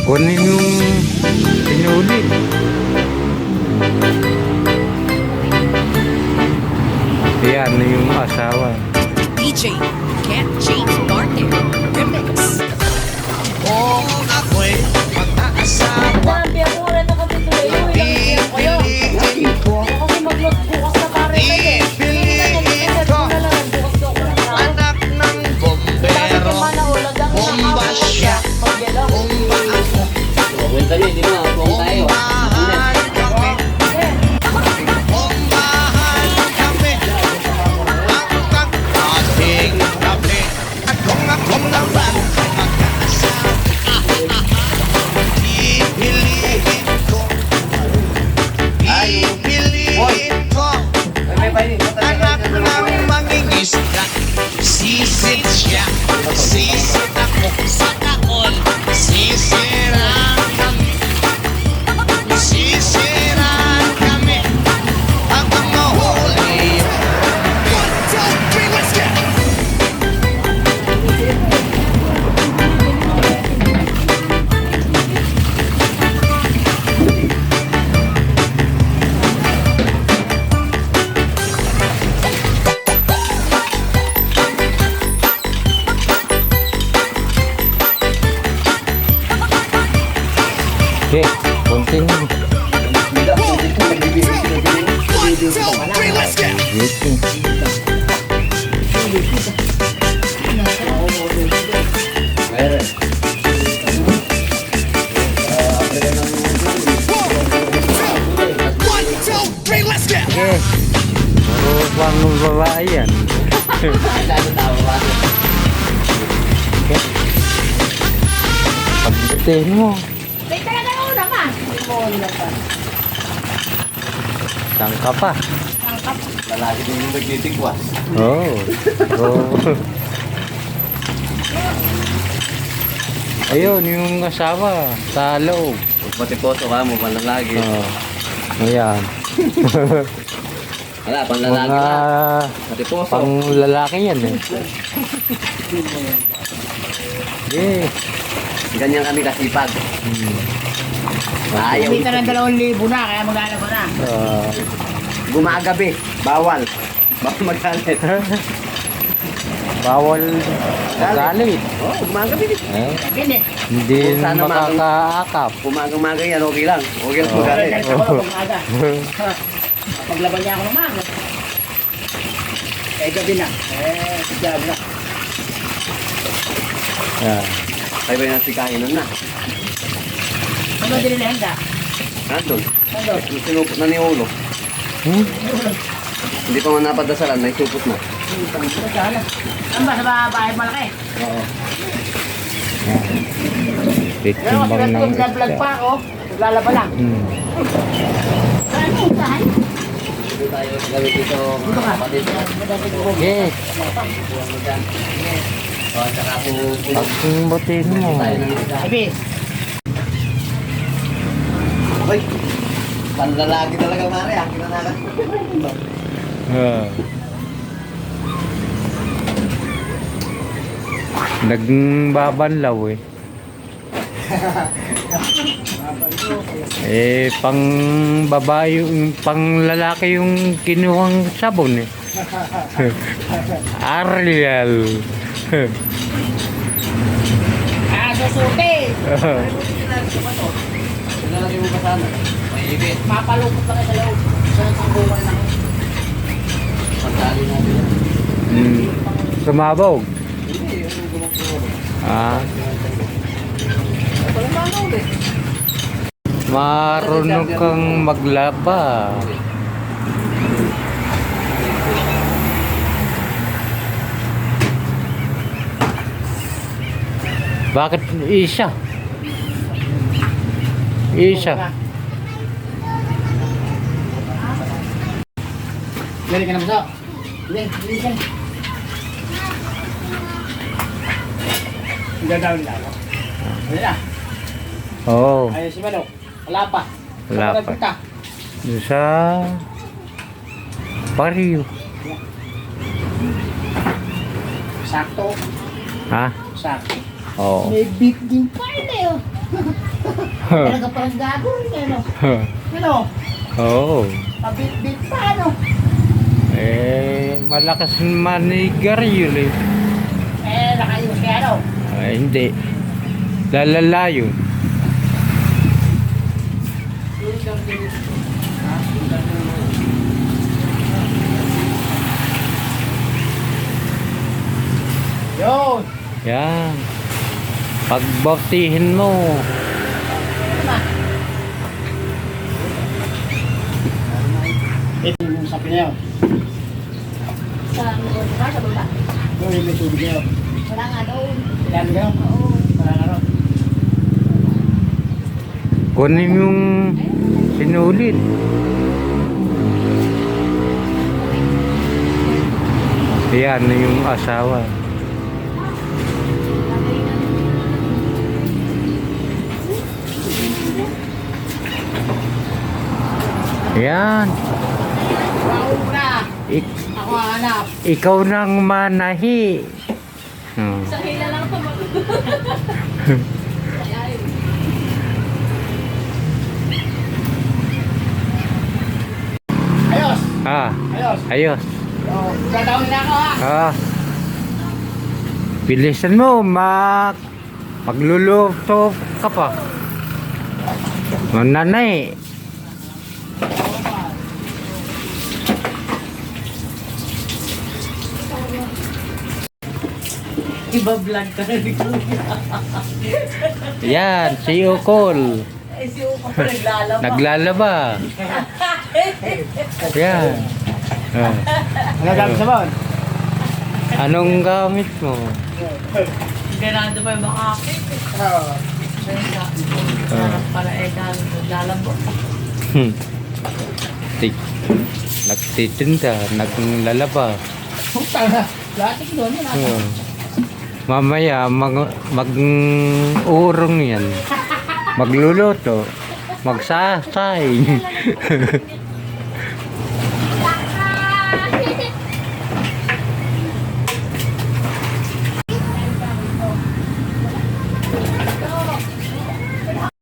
Kunin yung pinuli. Yan yung asawa. DJ Cat James Martin Remix. Kung ako'y mag-aasawa, Sabi ako rin nakapituloy. pipiliin ko, Kasi mag-load bukas na pare na eh. pipiliin ko, anak ng bombero, bomba siya, bomba ako, bombahan kami, bombahan kami, ang ating kami, at kung ako naman ay mag-aasawa, pipiliin ko, pipiliin ko, anak ng mangingisda, sisit siya, sisit ako sa taon, sisiraan kami, sisiraan kami, hanggang mahuli. 1, 2, 3, let's go! Okay, continue. 1, 2, 3, let's go! Waiting. One, two, three, let's go! Okay. Puro pang babae yan. Pagdating mo. May talaga una pa. Tangka pa. Lalaki din yung nagtitigwas. Oh. Oh. Ayun, yung asawa sa loob. Matiposo ka mo, panlalagi. Oh. Ayan. Wala, panlalagi Mga na. Matiposo. pang lalaki yan eh. Okay. Ganyan kami kasipag. Ayaw. Kumita ng 2,000 na, kaya maglalaba na. Gumagabi. Bawal. Bawal magalit. Bawal magalit. Oh, gumagabi. Eh, Pinit. hindi Kung sana makakaakap. Umaga yan, okay lang. Okay lang Oh. magalit. Galit ako pag umaga. Paglaban niya ako ng umaga. Eh, gabi na. Eh, job na. Yan. Kaya ba yung sikain nun na? Ano din na handa? Nandun. Ano? Yung sinupot na ni Ulo. Hindi pa man napadasalan, naisupot na. Ano ba sa bahay malaki? Oo. Pero kasi Titimbang ng nag-vlog pa ako. Naglalaba lang. Ano? Tahan? Dito tayo gawin dito mga kapatid. Okay. O, tsaka po Pagbutin mo. tayo ng isa. Ibis. Uy! Panlalagi talaga mare, akin na nalang. Ah. Nagbabanlaw eh. Eh, pang babae, pang lalaki yung kinuhang sabon eh. Ariel. Susuti. Pinalagay mo pa sana. May ibit. Mapalupot lang sa loob. Sa buwan lang. Pagdali natin yan. Sumabog. Hindi, yung gumakuro. Ah, Walang mga ulit. marunong kang maglaba. Bakit isa? Isa. Dali ka na ba? Dali ka na. Gagawin lang ako. Dali na. Oo. Ayun si Manok. Wala pa. Wala pa. Nagpunta. Doon sa Pariyo. Sakto. Ha? Sakto. Oo. May beef din pa rin eh. Talaga parang gago rin eh, no? Ano? Oo. Pabit-bit pa, ano? Malakas manigar yun eh. Nakayos kaya, ano? Hindi. Lalala yun. Yun! Yan. Pagbaptihin mo. Ito yung sapi na yun. Sa baba, sa baba. Doon may tubig na yun. Wala nga doon. Ilan ka yun? Oo. Parang ano? Kunin yung sinulit. Yan yung asawa. Yan. Mauna! Ik- Ako hanap! ikaw nang manahi. Sa hila lang ito. Ayos! Ah, Ayos! ayos. Dadawin na ako, ha? Ah. Bilisan mo, magluluto ka pa. Mananay. Iba-vlog ka na ni Kuya. Yan, si Ukol. Eh, si Uko pa naglalaba. Naglalaba. Yan. Ah. Ano gamit sa bawon? Anong gamit mo? Ganado pa yung makakit. Oo. Para naglalabo. Hmm. Nagtitinda, naglalaba. Putang na. Latik doon yun. Oh. Mamaya mag-urong yan. Magluluto. Magsasay.